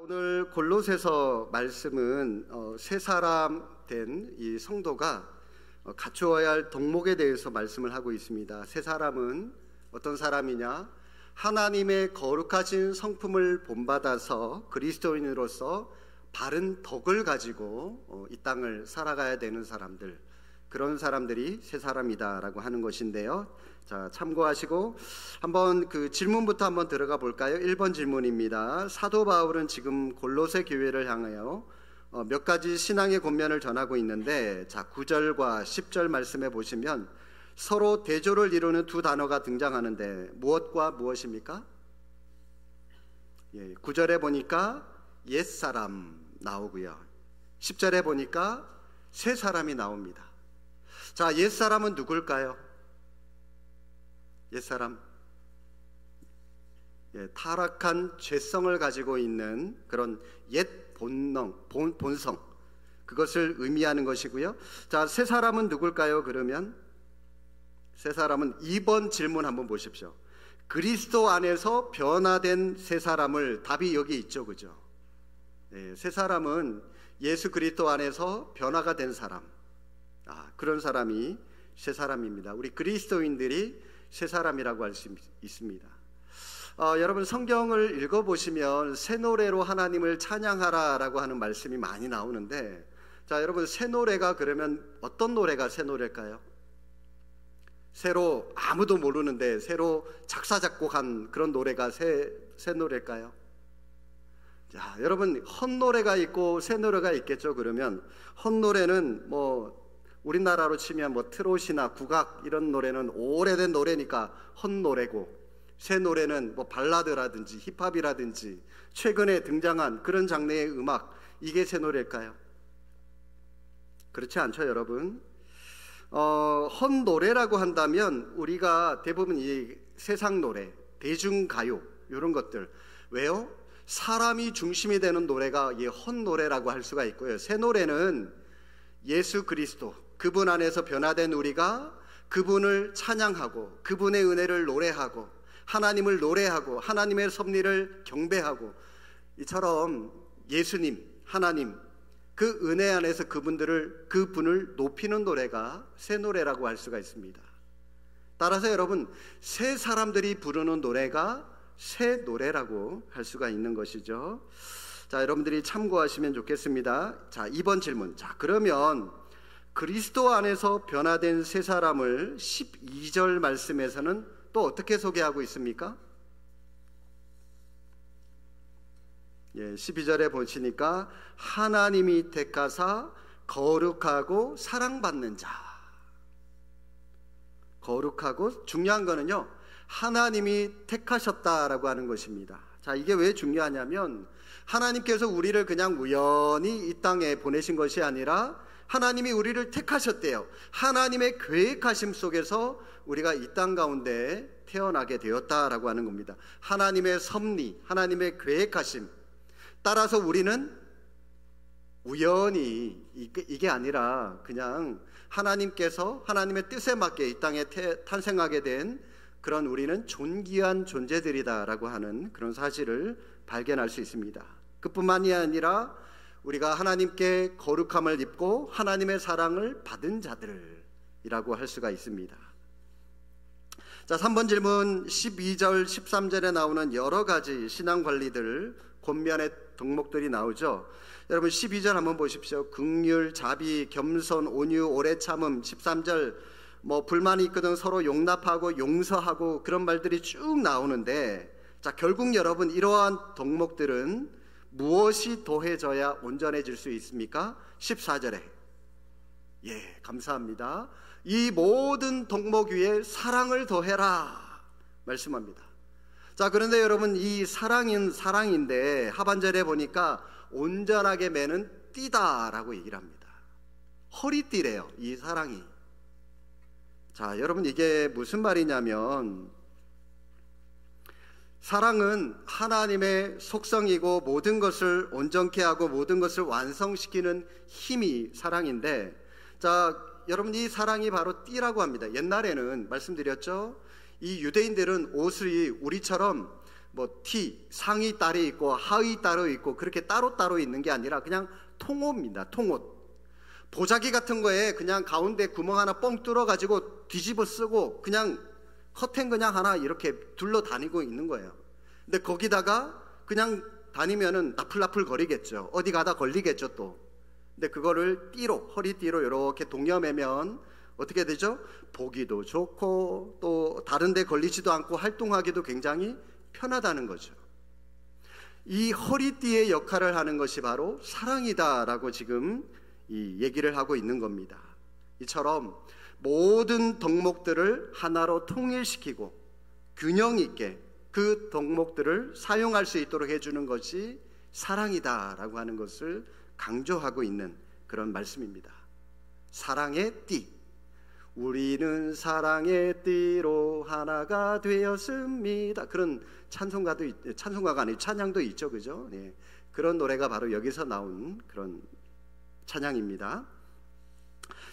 오늘 골로새서 말씀은 새 사람 된 이 성도가 갖추어야 할 덕목에 대해서 말씀을 하고 있습니다. 새 사람은 어떤 사람이냐? 하나님의 거룩하신 성품을 본받아서 그리스도인으로서 바른 덕을 가지고 이 땅을 살아가야 되는 사람들, 그런 사람들이 새 사람이다라고 하는 것인데요. 자, 참고하시고 한번 그 질문부터 한번 들어가 볼까요? 1번 질문입니다. 사도 바울은 지금 골로새 교회를 향하여 몇 가지 신앙의 권면을 전하고 있는데, 자, 9절과 10절 말씀에 보시면 서로 대조를 이루는 두 단어가 등장하는데 무엇과 무엇입니까? 9절에 보니까 옛사람 나오고요, 10절에 보니까 새 사람이 나옵니다. 자, 옛사람은 누굴까요? 옛사람, 타락한 죄성을 가지고 있는 그런 옛 본성, 그것을 의미하는 것이고요. 자, 새 사람은 누굴까요? 그러면 새 사람은 2번 질문 한번 보십시오. 그리스도 안에서 변화된 새 사람을, 답이 여기 있죠, 그죠? 새 사람은 예수 그리스도 안에서 변화가 된 사람, 그런 사람이 새 사람입니다. 우리 그리스도인들이 새 사람이라고 할 수 있습니다. 여러분 성경을 읽어보시면 새 노래로 하나님을 찬양하라라고 하는 말씀이 많이 나오는데, 자, 여러분 새 노래가 그러면 어떤 노래가 새 노래일까요? 새로 아무도 모르는데 새로 작사 작곡한 그런 노래가 새 노래일까요? 자, 여러분 헛노래가 있고 새 노래가 있겠죠. 그러면 헛노래는 우리나라로 치면 트롯이나 국악 이런 노래는 오래된 노래니까 헛노래고, 새 노래는 발라드라든지 힙합이라든지 최근에 등장한 그런 장르의 음악, 이게 새 노래일까요? 그렇지 않죠, 여러분. 헛노래라고 한다면 우리가 대부분 이 세상 노래, 대중가요 이런 것들, 왜요? 사람이 중심이 되는 노래가 이 헛노래라고 할 수가 있고요. 새 노래는 예수 그리스도, 그분 안에서 변화된 우리가 그분을 찬양하고 그분의 은혜를 노래하고 하나님을 노래하고 하나님의 섭리를 경배하고, 이처럼 예수님, 하나님, 그 은혜 안에서 그분을 높이는 노래가 새 노래라고 할 수가 있습니다. 따라서 여러분, 새 사람들이 부르는 노래가 새 노래라고 할 수가 있는 것이죠. 자, 여러분들이 참고하시면 좋겠습니다. 자, 2번 질문. 자, 그러면 그리스도 안에서 변화된 새 사람을 12절 말씀에서는 또 어떻게 소개하고 있습니까? 12절에 보시니까 하나님이 택하사 거룩하고 사랑받는 자. 거룩하고, 중요한 거는요, 하나님이 택하셨다라고 하는 것입니다. 자, 이게 왜 중요하냐면 하나님께서 우리를 그냥 우연히 이 땅에 보내신 것이 아니라 하나님이 우리를 택하셨대요. 하나님의 계획하심 속에서 우리가 이 땅 가운데 태어나게 되었다라고 하는 겁니다. 하나님의 섭리, 하나님의 계획하심, 따라서 우리는 우연히, 이게 아니라 그냥 하나님께서 하나님의 뜻에 맞게 이 땅에 탄생하게 된 그런 우리는 존귀한 존재들이다라고 하는 그런 사실을 발견할 수 있습니다. 그뿐만이 아니라 우리가 하나님께 거룩함을 입고 하나님의 사랑을 받은 자들이라고 할 수가 있습니다. 자, 3번 질문, 12절, 13절에 나오는 여러 가지 신앙 관리들, 권면의 덕목들이 나오죠. 여러분 12절 한번 보십시오. 긍휼, 자비, 겸손, 온유, 오래 참음. 13절 불만이 있거든 서로 용납하고 용서하고, 그런 말들이 쭉 나오는데, 자, 결국 여러분 이러한 덕목들은 무엇이 더해져야 온전해질 수 있습니까? 14절에, 감사합니다, 이 모든 덕목 위에 사랑을 더해라 말씀합니다. 자, 그런데 여러분 이 사랑인데 하반절에 보니까 온전하게 매는 띠다라고 얘기를 합니다. 허리띠래요, 이 사랑이. 자, 여러분 이게 무슨 말이냐면, 사랑은 하나님의 속성이고 모든 것을 온전케 하고 모든 것을 완성시키는 힘이 사랑인데, 자, 여러분 이 사랑이 바로 띠라고 합니다. 옛날에는 말씀드렸죠, 이 유대인들은 옷이 우리처럼 뭐 상의 딸이 있고 하의 따로 있고 그렇게 따로따로 있는 게 아니라 그냥 통옷입니다. 통옷. 보자기 같은 거에 그냥 가운데 구멍 하나 뻥 뚫어 가지고 뒤집어 쓰고 그냥 커튼 그냥 하나 이렇게 둘러 다니고 있는 거예요. 근데 거기다가 그냥 다니면은 나풀나풀 거리겠죠. 어디 가다 걸리겠죠 또. 근데 그거를 허리띠로 이렇게 동여매면 어떻게 되죠? 보기도 좋고 또 다른 데 걸리지도 않고 활동하기도 굉장히 편하다는 거죠. 이 허리띠의 역할을 하는 것이 바로 사랑이다라고 지금 이 얘기를 하고 있는 겁니다. 이처럼 모든 덕목들을 하나로 통일시키고 균형 있게 그 덕목들을 사용할 수 있도록 해주는 것이 사랑이다라고 하는 것을 강조하고 있는 그런 말씀입니다. 사랑의 띠. 우리는 사랑의 띠로 하나가 되었습니다. 그런 찬송가가 아니고 찬양도 있죠, 그죠? 네. 그런 노래가 바로 여기서 나온 그런 찬양입니다.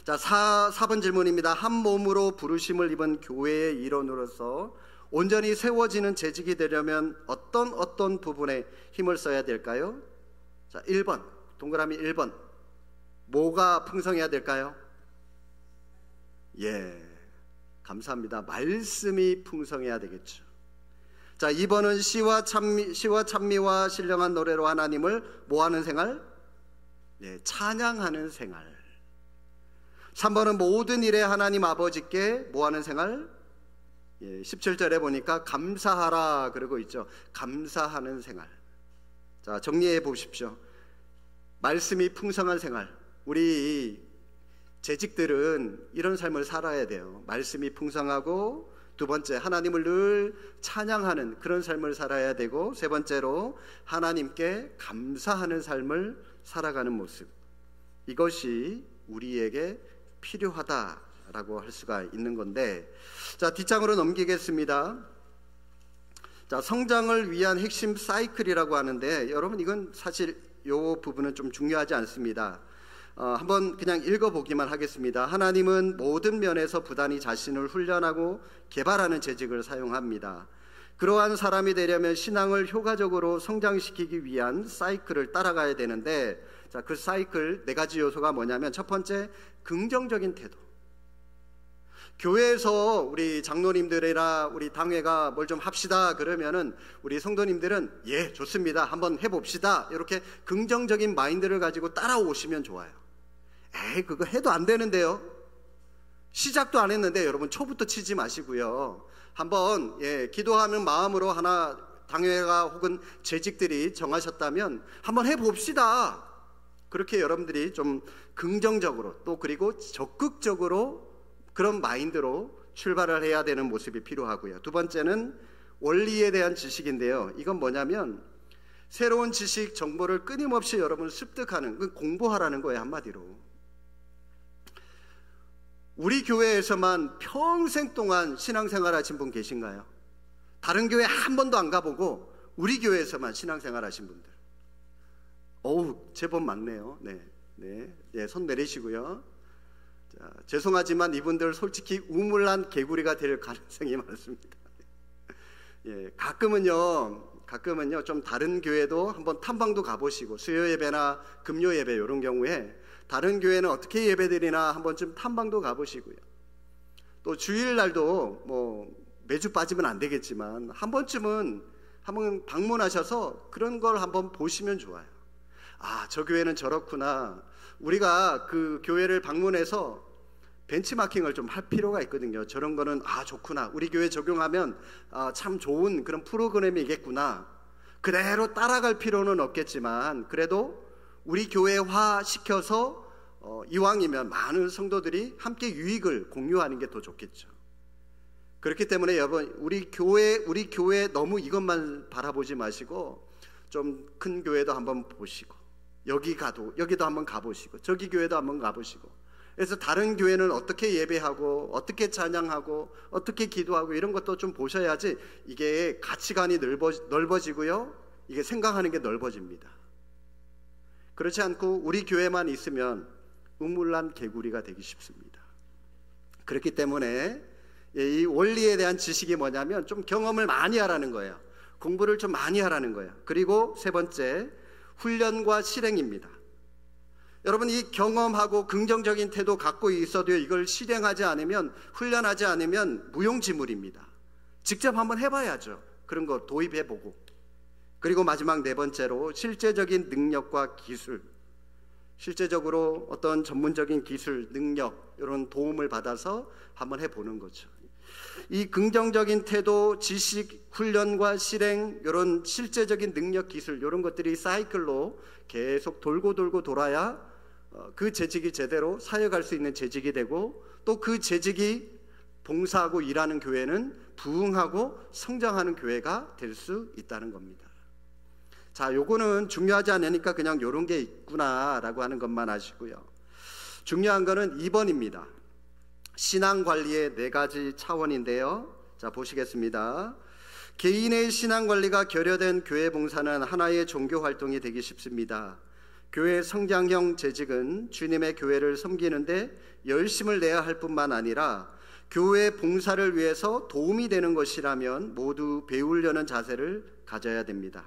자, 4번 질문입니다. 한 몸으로 부르심을 입은 교회의 일원으로서 온전히 세워지는 재직이 되려면 어떤 부분에 힘을 써야 될까요? 자, 1번, 동그라미 1번. 뭐가 풍성해야 될까요? 예, 감사합니다. 말씀이 풍성해야 되겠죠. 자, 2번은 시와 찬미와 신령한 노래로 하나님을 뭐하는 생활? 예, 찬양하는 생활. 3번은 모든 일에 하나님 아버지께 뭐하는 생활? 예, 17절에 보니까 감사하라 그러고 있죠. 감사하는 생활. 자, 정리해 보십시오. 말씀이 풍성한 생활. 우리 재직들은 이런 삶을 살아야 돼요. 말씀이 풍성하고, 두 번째 하나님을 늘 찬양하는 그런 삶을 살아야 되고, 세 번째로 하나님께 감사하는 삶을 살아가는 모습. 이것이 우리에게 필요하다라고 할 수가 있는 건데, 자, 뒷장으로 넘기겠습니다. 자, 성장을 위한 핵심 사이클이라고 하는데, 여러분 이건 사실 이 부분은 좀 중요하지 않습니다. 한번 그냥 읽어보기만 하겠습니다. 하나님은 모든 면에서 부단히 자신을 훈련하고 개발하는 재직을 사용합니다. 그러한 사람이 되려면 신앙을 효과적으로 성장시키기 위한 사이클을 따라가야 되는데, 자, 그 사이클 4가지 요소가 뭐냐면, 첫 번째, 긍정적인 태도. 교회에서 우리 장로님들이나 우리 당회가 뭘 좀 합시다 그러면은 우리 성도님들은 예, 좋습니다, 한번 해봅시다, 이렇게 긍정적인 마인드를 가지고 따라오시면 좋아요. 에이, 그거 해도 안 되는데요. 시작도 안 했는데 여러분 초부터 치지 마시고요. 한번 기도하는 마음으로 하나 당회가 혹은 재직들이 정하셨다면 한번 해봅시다. 그렇게 여러분들이 좀 긍정적으로 또 그리고 적극적으로 그런 마인드로 출발을 해야 되는 모습이 필요하고요. 두 번째는 원리에 대한 지식인데요. 이건 뭐냐면 새로운 지식, 정보를 끊임없이 여러분 습득하는, 공부하라는 거예요, 한마디로. 우리 교회에서만 평생 동안 신앙생활 하신 분 계신가요? 다른 교회 한 번도 안 가보고 우리 교회에서만 신앙생활 하신 분들. 어우, 제법 많네요. 네, 손 내리시고요. 자, 죄송하지만 이분들 솔직히 우물난 개구리가 될 가능성이 많습니다. 예, 가끔은요 좀 다른 교회도 한번 탐방도 가보시고, 수요 예배나 금요 예배 이런 경우에 다른 교회는 어떻게 예배드리나 한번 좀 탐방도 가보시고요. 또 주일날도 뭐 매주 빠지면 안 되겠지만 한 번쯤은 한번 방문하셔서 그런 걸 한번 보시면 좋아요. 아, 저 교회는 저렇구나. 우리가 그 교회를 방문해서 벤치마킹을 좀 할 필요가 있거든요. 저런 거는 좋구나, 우리 교회 적용하면 참 좋은 그런 프로그램이겠구나. 그대로 따라갈 필요는 없겠지만 그래도 우리 교회화 시켜서 이왕이면 많은 성도들이 함께 유익을 공유하는 게 더 좋겠죠. 그렇기 때문에 여러분, 우리 교회 너무 이것만 바라보지 마시고 좀 큰 교회도 한번 보시고, 여기도 한번 가보시고, 저기 교회도 한번 가보시고, 그래서 다른 교회는 어떻게 예배하고 어떻게 찬양하고 어떻게 기도하고 이런 것도 좀 보셔야지 이게 가치관이 넓어지고요, 이게 생각하는 게 넓어집니다. 그렇지 않고 우리 교회만 있으면 우물난 개구리가 되기 쉽습니다. 그렇기 때문에 이 원리에 대한 지식이 뭐냐면 좀 경험을 많이 하라는 거예요. 공부를 좀 많이 하라는 거예요. 그리고 세 번째, 훈련과 실행입니다. 여러분, 이 경험하고 긍정적인 태도 갖고 있어도 이걸 실행하지 않으면, 훈련하지 않으면 무용지물입니다. 직접 한번 해봐야죠. 그런 거 도입해보고. 그리고 마지막 네 번째로 실제적인 능력과 기술, 실제적으로 어떤 전문적인 기술, 능력 이런 도움을 받아서 한번 해보는 거죠. 이 긍정적인 태도, 지식, 훈련과 실행, 이런 실제적인 능력, 기술 이런 것들이 사이클로 계속 돌고 돌아야 그 재직이 제대로 사역할 수 있는 재직이 되고, 또 그 재직이 봉사하고 일하는 교회는 부흥하고 성장하는 교회가 될 수 있다는 겁니다. 자, 요거는 중요하지 않으니까 그냥 요런 게 있구나라고 하는 것만 아시고요. 중요한 거는 2번입니다. 신앙관리의 4가지 차원인데요. 자, 보시겠습니다. 개인의 신앙관리가 결여된 교회 봉사는 하나의 종교활동이 되기 쉽습니다. 교회 성장형 재직은 주님의 교회를 섬기는데 열심을 내야 할 뿐만 아니라 교회 봉사를 위해서 도움이 되는 것이라면 모두 배우려는 자세를 가져야 됩니다.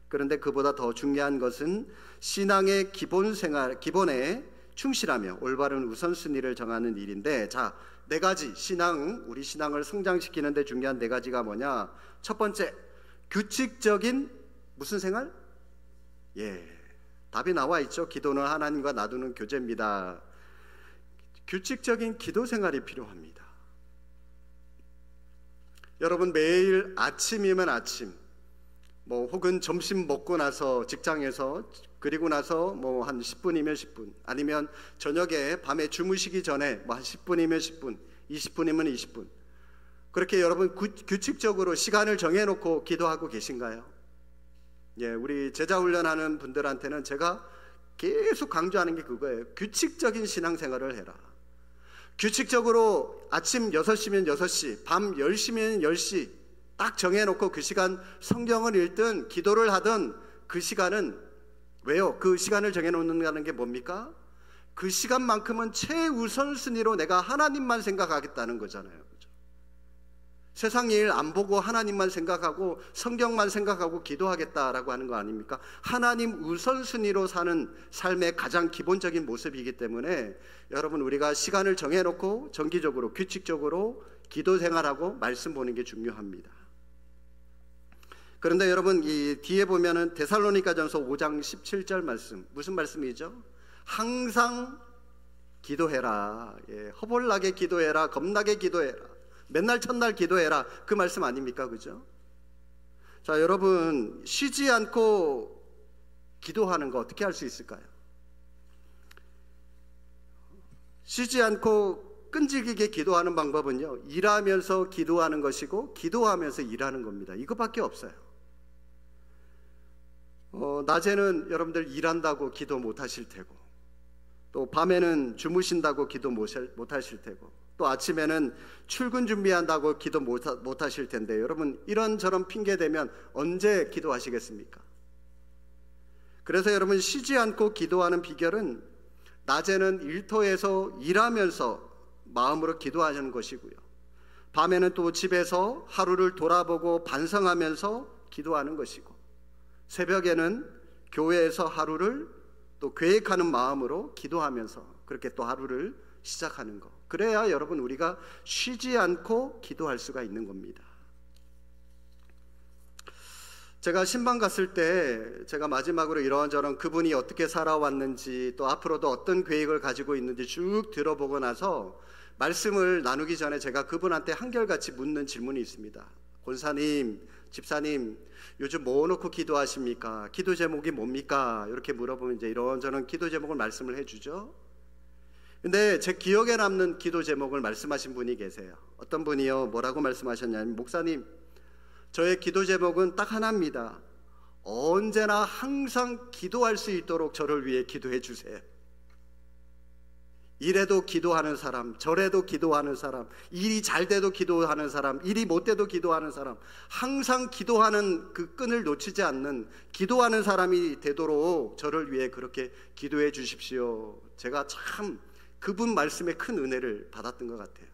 그런데 그보다 더 중요한 것은 신앙의 기본에 충실하며 올바른 우선순위를 정하는 일인데, 자, 4가지 우리 신앙을 성장시키는 데 중요한 4가지가 뭐냐? 첫 번째, 규칙적인 무슨 생활? 답이 나와 있죠. 기도는 하나님과 나누는 교제입니다. 규칙적인 기도 생활이 필요합니다. 여러분, 매일 아침이면 아침, 혹은 점심 먹고 나서 직장에서, 그리고 나서 한 10분이면 10분, 아니면 저녁에 밤에 주무시기 전에 한 10분이면 10분, 20분이면 20분, 그렇게 여러분 규칙적으로 시간을 정해놓고 기도하고 계신가요? 우리 제자 훈련하는 분들한테는 제가 계속 강조하는 게 그거예요. 규칙적인 신앙생활을 해라. 규칙적으로 아침 6시면 6시, 밤 10시면 10시 딱 정해놓고 그 시간 성경을 읽든 기도를 하든, 그 시간은 왜요? 그 시간을 정해놓는다는 게 뭡니까? 그 시간만큼은 최우선순위로 내가 하나님만 생각하겠다는 거잖아요. 그렇죠? 세상 일 안 보고 하나님만 생각하고 성경만 생각하고 기도하겠다라고 하는 거 아닙니까? 하나님 우선순위로 사는 삶의 가장 기본적인 모습이기 때문에 여러분, 우리가 시간을 정해놓고 정기적으로 규칙적으로 기도 생활하고 말씀 보는 게 중요합니다. 그런데 여러분, 이 뒤에 보면은 데살로니가전서 5장 17절 말씀, 무슨 말씀이죠? 항상 기도해라. 허벌나게 기도해라. 겁나게 기도해라. 맨날 첫날 기도해라. 그 말씀 아닙니까? 그죠? 자, 여러분, 쉬지 않고 기도하는 거 어떻게 할 수 있을까요? 쉬지 않고 끈질기게 기도하는 방법은요, 일하면서 기도하는 것이고 기도하면서 일하는 겁니다. 이거밖에 없어요. 낮에는 여러분들 일한다고 기도 못 하실 테고, 또 밤에는 주무신다고 기도 못 하실 테고, 또 아침에는 출근 준비한다고 기도 못 하실 텐데, 여러분, 이런저런 핑계 대면 언제 기도하시겠습니까? 그래서 여러분, 쉬지 않고 기도하는 비결은 낮에는 일터에서 일하면서 마음으로 기도하는 것이고요, 밤에는 또 집에서 하루를 돌아보고 반성하면서 기도하는 것이고, 새벽에는 교회에서 하루를 또 계획하는 마음으로 기도하면서 그렇게 또 하루를 시작하는 것. 그래야 여러분, 우리가 쉬지 않고 기도할 수가 있는 겁니다. 제가 신방 갔을 때 제가 마지막으로 이런저런 그분이 어떻게 살아왔는지, 또 앞으로도 어떤 계획을 가지고 있는지 쭉 들어보고 나서 말씀을 나누기 전에 제가 그분한테 한결같이 묻는 질문이 있습니다. 권사님, 집사님, 요즘 뭐 놓고 기도하십니까? 기도 제목이 뭡니까? 이렇게 물어보면 이제 이런저런 기도 제목을 말씀을 해주죠. 근데 제 기억에 남는 기도 제목을 말씀하신 분이 계세요. 어떤 분이요, 뭐라고 말씀하셨냐면, 목사님, 저의 기도 제목은 딱 하나입니다. 언제나 항상 기도할 수 있도록 저를 위해 기도해 주세요. 이래도 기도하는 사람, 저래도 기도하는 사람, 일이 잘 돼도 기도하는 사람, 일이 못 돼도 기도하는 사람, 항상 기도하는 그 끈을 놓치지 않는 기도하는 사람이 되도록 저를 위해 그렇게 기도해 주십시오. 제가 참 그분 말씀에 큰 은혜를 받았던 것 같아요.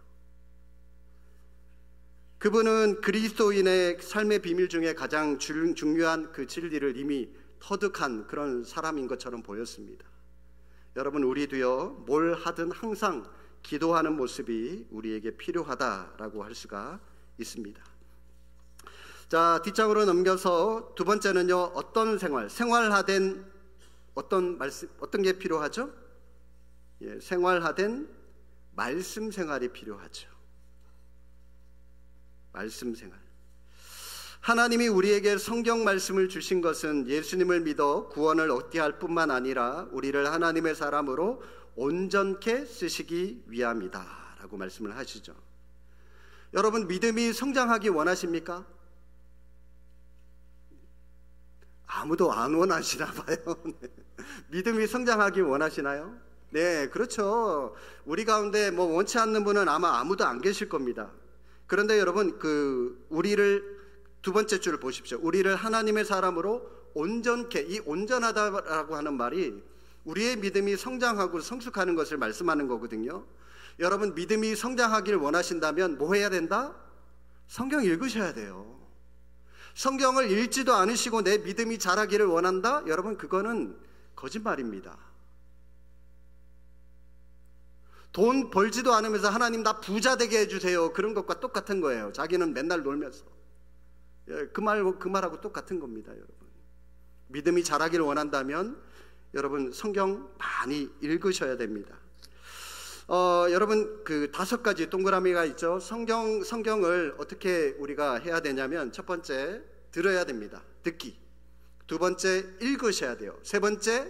그분은 그리스도인의 삶의 비밀 중에 가장 중요한 그 진리를 이미 터득한 그런 사람인 것처럼 보였습니다. 여러분, 우리도요, 뭘 하든 항상 기도하는 모습이 우리에게 필요하다라고 할 수가 있습니다. 자, 뒷장으로 넘겨서 두 번째는요, 어떤 생활화된 어떤 게 필요하죠? 예, 생활화된 말씀 생활이 필요하죠. 말씀 생활. 하나님이 우리에게 성경 말씀을 주신 것은 예수님을 믿어 구원을 얻게 할 뿐만 아니라 우리를 하나님의 사람으로 온전케 쓰시기 위함이다 라고 말씀을 하시죠. 여러분, 믿음이 성장하기 원하십니까? 아무도 안 원하시나 봐요. 믿음이 성장하기 원하시나요? 네, 그렇죠. 우리 가운데 원치 않는 분은 아마 아무도 안 계실 겁니다. 그런데 여러분, 우리를 두 번째 줄을 보십시오. 우리를 하나님의 사람으로 온전케, 이 온전하다라고 하는 말이 우리의 믿음이 성장하고 성숙하는 것을 말씀하는 거거든요. 여러분, 믿음이 성장하기를 원하신다면 뭐 해야 된다? 성경 읽으셔야 돼요. 성경을 읽지도 않으시고 내 믿음이 자라기를 원한다? 여러분, 그거는 거짓말입니다. 돈 벌지도 않으면서 하나님 나 부자 되게 해주세요, 그런 것과 똑같은 거예요. 자기는 맨날 놀면서. 그 말하고 똑같은 겁니다. 여러분, 믿음이 자라기를 원한다면 여러분 성경 많이 읽으셔야 됩니다. 여러분, 그 5가지 동그라미가 있죠. 성경을 어떻게 우리가 해야 되냐면, 첫 번째 들어야 됩니다. 듣기. 두 번째 읽으셔야 돼요. 세 번째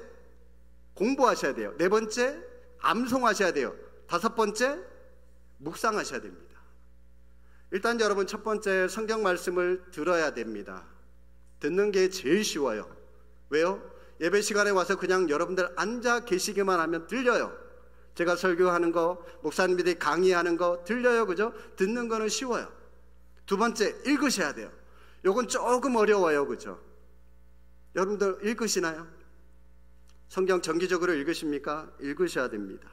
공부하셔야 돼요. 네 번째 암송하셔야 돼요. 5번째 묵상하셔야 됩니다. 일단 여러분, 첫 번째 성경 말씀을 들어야 됩니다. 듣는 게 제일 쉬워요. 왜요? 예배 시간에 와서 그냥 여러분들 앉아 계시기만 하면 들려요. 제가 설교하는 거, 목사님들이 강의하는 거 들려요. 그죠? 듣는 거는 쉬워요. 두 번째, 읽으셔야 돼요. 요건 조금 어려워요. 그죠? 여러분들 읽으시나요? 성경 정기적으로 읽으십니까? 읽으셔야 됩니다.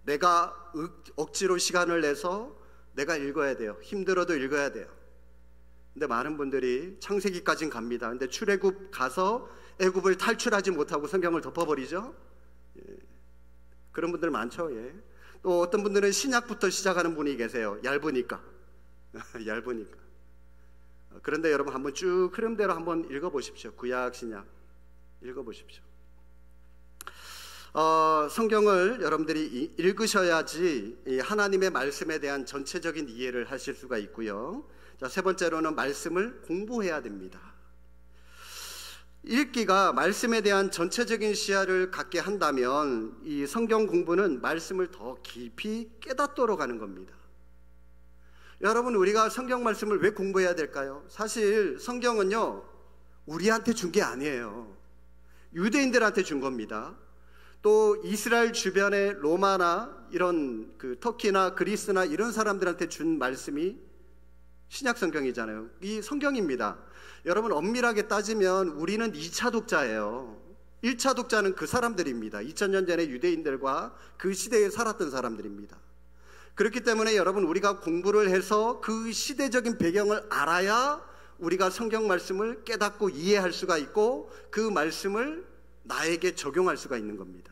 내가 억지로 시간을 내서 내가 읽어야 돼요. 힘들어도 읽어야 돼요. 근데 많은 분들이 창세기까지는 갑니다. 근데 출애굽 가서 애굽을 탈출하지 못하고 성경을 덮어버리죠. 예. 그런 분들 많죠. 예. 또 어떤 분들은 신약부터 시작하는 분이 계세요. 얇으니까. 얇으니까. 그런데 여러분, 한번 쭉 흐름대로 한번 읽어보십시오. 구약, 신약 읽어보십시오. 성경을 여러분들이 읽으셔야지 이 하나님의 말씀에 대한 전체적인 이해를 하실 수가 있고요. 자, 세 번째로는 말씀을 공부해야 됩니다. 읽기가 말씀에 대한 전체적인 시야를 갖게 한다면 이 성경 공부는 말씀을 더 깊이 깨닫도록 하는 겁니다. 여러분, 우리가 성경 말씀을 왜 공부해야 될까요? 사실 성경은요, 우리한테 준 게 아니에요. 유대인들한테 준 겁니다. 또 이스라엘 주변의 로마나 이런 터키나 그리스나 이런 사람들한테 준 말씀이 신약 성경이잖아요. 이 성경입니다. 여러분, 엄밀하게 따지면 우리는 2차 독자예요. 1차 독자는 그 사람들입니다. 2000년 전에 유대인들과 그 시대에 살았던 사람들입니다. 그렇기 때문에 여러분, 우리가 공부를 해서 그 시대적인 배경을 알아야 우리가 성경 말씀을 깨닫고 이해할 수가 있고 그 말씀을 나에게 적용할 수가 있는 겁니다.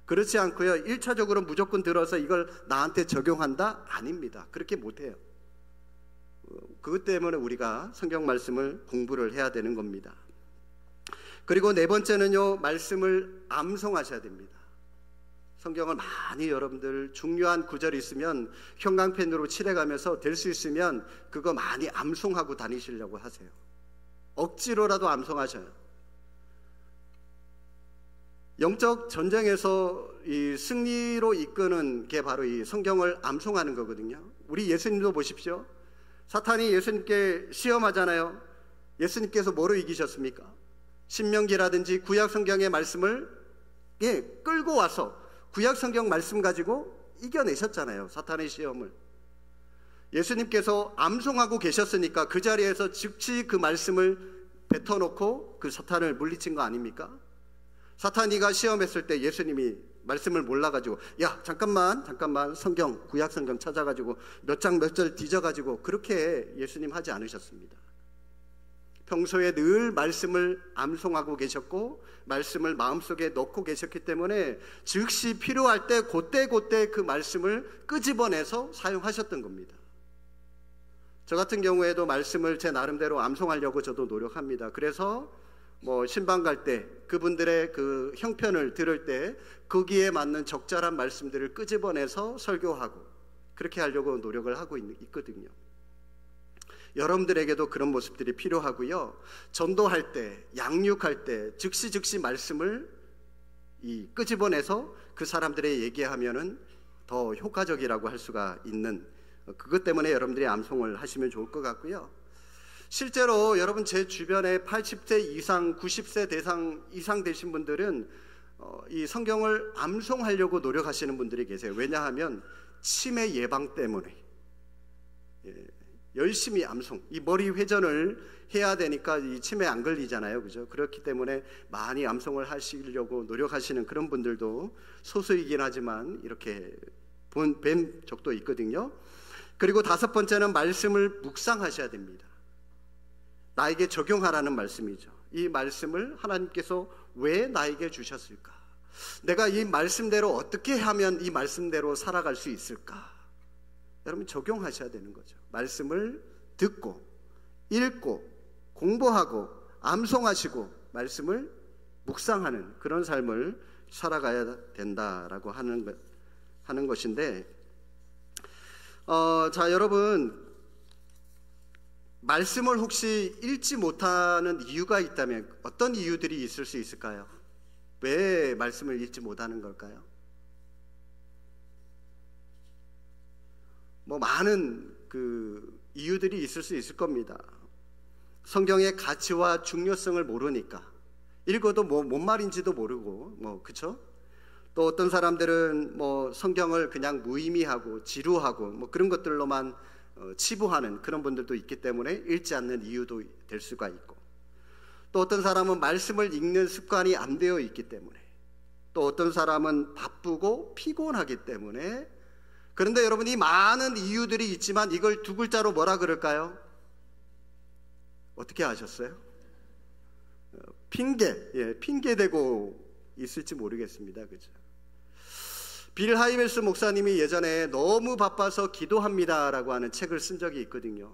그렇지 않고요, 1차적으로 무조건 들어서 이걸 나한테 적용한다? 아닙니다. 그렇게 못해요. 그것 때문에 우리가 성경 말씀을 공부를 해야 되는 겁니다. 그리고 네 번째는요, 말씀을 암송하셔야 됩니다. 성경을 많이 여러분들 중요한 구절이 있으면 형광펜으로 칠해가면서 될 수 있으면 그거 많이 암송하고 다니시려고 하세요. 억지로라도 암송하셔요. 영적 전쟁에서 이 승리로 이끄는 게 바로 이 성경을 암송하는 거거든요. 우리 예수님도 보십시오. 사탄이 예수님께 시험하잖아요. 예수님께서 뭐로 이기셨습니까? 신명기라든지 구약 성경의 말씀을 끌고 와서 구약 성경 말씀 가지고 이겨내셨잖아요. 사탄의 시험을. 예수님께서 암송하고 계셨으니까 그 자리에서 즉시 그 말씀을 뱉어놓고 그 사탄을 물리친 거 아닙니까? 사탄이가 시험했을 때 예수님이 말씀을 몰라가지고 야 잠깐만 성경 구약 성경 찾아가지고 몇 장 몇 절 뒤져가지고 그렇게 예수님 하지 않으셨습니다. 평소에 늘 말씀을 암송하고 계셨고 말씀을 마음속에 넣고 계셨기 때문에 즉시 필요할 때 그때 그 말씀을 끄집어내서 사용하셨던 겁니다. 저 같은 경우에도 말씀을 제 나름대로 암송하려고 저도 노력합니다. 그래서 신방 갈 때 그분들의 그 형편을 들을 때 거기에 맞는 적절한 말씀들을 끄집어내서 설교하고 그렇게 하려고 노력을 하고 있거든요. 여러분들에게도 그런 모습들이 필요하고요. 전도할 때, 양육할 때 즉시 말씀을 끄집어내서 그 사람들의 얘기하면은 더 효과적이라고 할 수가 있는, 그것 때문에 여러분들이 암송을 하시면 좋을 것 같고요. 실제로 여러분 제 주변에 80세 이상, 90세 이상 되신 분들은 이 성경을 암송하려고 노력하시는 분들이 계세요. 왜냐하면 치매 예방 때문에 열심히 암송, 이 머리 회전을 해야 되니까 이 치매 안 걸리잖아요, 그죠? 그렇기 때문에 많이 암송을 하시려고 노력하시는 그런 분들도 소수이긴 하지만 이렇게 뵌 적도 있거든요. 그리고 5번째는 말씀을 묵상하셔야 됩니다. 나에게 적용하라는 말씀이죠. 이 말씀을 하나님께서 왜 나에게 주셨을까? 내가 이 말씀대로 어떻게 하면 이 말씀대로 살아갈 수 있을까? 여러분 적용하셔야 되는 거죠. 말씀을 듣고 읽고 공부하고 암송하시고 말씀을 묵상하는 그런 삶을 살아가야 된다라고 하는 것인데, 자 여러분, 말씀을 혹시 읽지 못하는 이유가 있다면 어떤 이유들이 있을 수 있을까요? 왜 말씀을 읽지 못하는 걸까요? 많은 그 이유들이 있을 수 있을 겁니다. 성경의 가치와 중요성을 모르니까, 읽어도 뭔 말인지도 모르고, 그쵸? 또 어떤 사람들은 성경을 그냥 무의미하고 지루하고 그런 것들로만 치부하는 그런 분들도 있기 때문에 읽지 않는 이유도 될 수가 있고, 또 어떤 사람은 말씀을 읽는 습관이 안 되어 있기 때문에, 또 어떤 사람은 바쁘고 피곤하기 때문에. 그런데 여러분, 이 많은 이유들이 있지만 이걸 2글자로 뭐라 그럴까요? 어떻게 아셨어요? 핑계 대고 있을지 모르겠습니다. 그죠? 빌 하이멜스 목사님이 예전에 너무 바빠서 기도합니다라고 하는 책을 쓴 적이 있거든요.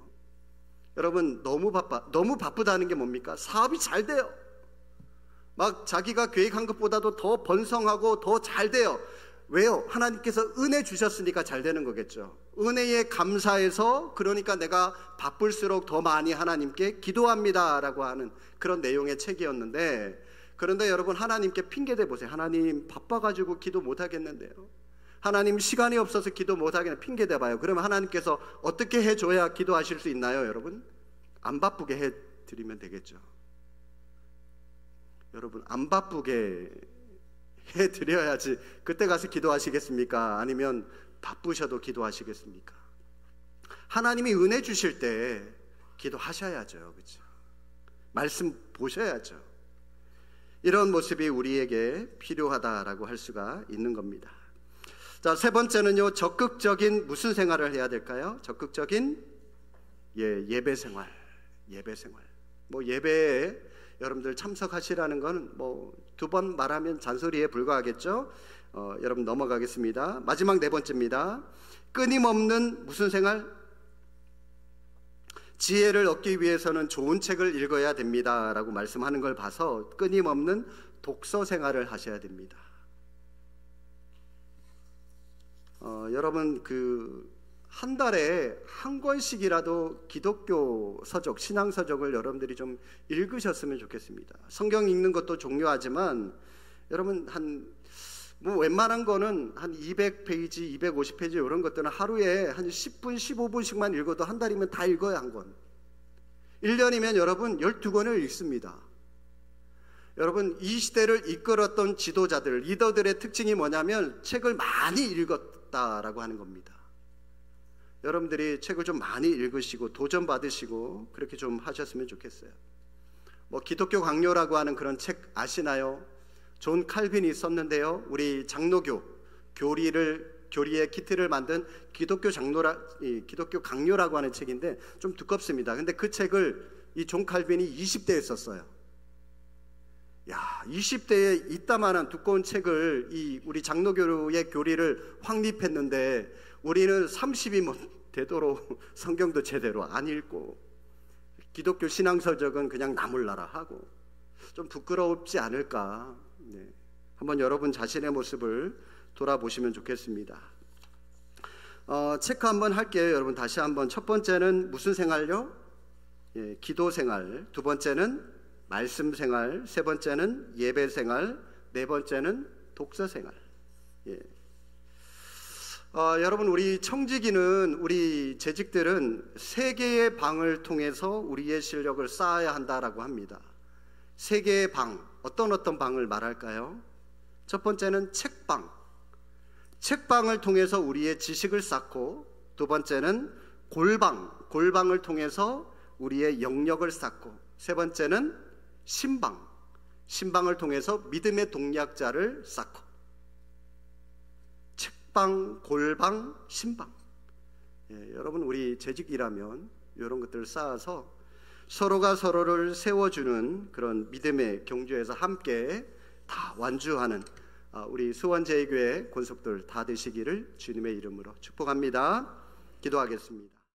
여러분, 너무 바쁘다는 게 뭡니까? 사업이 잘 돼요. 막 자기가 계획한 것보다도 더 번성하고 더 잘 돼요. 왜요? 하나님께서 은혜 주셨으니까 잘 되는 거겠죠. 은혜에 감사해서, 그러니까 내가 바쁠수록 더 많이 하나님께 기도합니다라고 하는 그런 내용의 책이었는데, 그런데 여러분, 하나님께 핑계대 보세요. 하나님 바빠가지고 기도 못하겠는데요. 하나님 시간이 없어서 기도 못하겠는데 핑계대 봐요. 그러면 하나님께서 어떻게 해줘야 기도하실 수 있나요? 여러분, 안 바쁘게 해드리면 되겠죠. 여러분, 안 바쁘게 해드려야지 그때 가서 기도하시겠습니까? 아니면 바쁘셔도 기도하시겠습니까? 하나님이 은혜 주실 때 기도하셔야죠. 그렇죠? 말씀 보셔야죠. 이런 모습이 우리에게 필요하다라고 할 수가 있는 겁니다. 자, 3번째는요, 적극적인 무슨 생활을 해야 될까요? 적극적인 예배 생활. 예배에 여러분들 참석하시라는 건 2번 말하면 잔소리에 불과하겠죠. 여러분 넘어가겠습니다. 마지막 4번째입니다. 끊임없는 무슨 생활? 지혜를 얻기 위해서는 좋은 책을 읽어야 됩니다 라고 말씀하는 걸 봐서 끊임없는 독서 생활을 하셔야 됩니다. 여러분, 한 달에 한 권씩이라도 기독교 서적, 신앙 서적을 여러분들이 좀 읽으셨으면 좋겠습니다. 성경 읽는 것도 중요하지만 여러분, 웬만한 거는 한 200페이지, 250페이지 이런 것들은 하루에 한 10분, 15분씩만 읽어도 한 달이면 다 읽어요, 한 권. 1년이면 여러분 12권을 읽습니다. 여러분, 이 시대를 이끌었던 지도자들, 리더들의 특징이 뭐냐면 책을 많이 읽었다라고 하는 겁니다. 여러분들이 책을 좀 많이 읽으시고 도전받으시고 그렇게 좀 하셨으면 좋겠어요. 기독교 강요라고 하는 그런 책 아시나요? 존 칼빈이 썼는데요. 우리 장로교 교리의 키트를 만든 기독교 강요라고 하는 책인데 좀 두껍습니다. 근데 그 책을 이 존 칼빈이 20대에 썼어요. 야, 20대에 이따만한 두꺼운 책을 우리 장로교의 교리를 확립했는데 우리는 30이면 되도록 성경도 제대로 안 읽고 기독교 신앙서적은 그냥 나몰라라 하고 좀 부끄럽지 않을까. 네. 한번 여러분 자신의 모습을 돌아보시면 좋겠습니다. 체크 한번 할게요. 여러분 다시 한번. 첫 번째는 무슨 생활요? 예, 기도 생활. 두 번째는 말씀 생활. 세 번째는 예배 생활. 네 번째는 독서 생활. 예. 여러분 우리 청지기는 우리 재직들은 세 개의 방을 통해서 우리의 실력을 쌓아야 한다라고 합니다. 세 개의 방, 어떤 방을 말할까요? 첫 번째는 책방을 통해서 우리의 지식을 쌓고, 두 번째는 골방을 통해서 우리의 영역을 쌓고, 세 번째는 신방을 통해서 믿음의 동력자를 쌓고. 책방, 골방, 신방. 예, 여러분 우리 재직이라면 이런 것들을 쌓아서 서로가 서로를 세워주는 그런 믿음의 경주에서 함께 다 완주하는 우리 수원제일교회 권속들 다 되시기를 주님의 이름으로 축복합니다. 기도하겠습니다.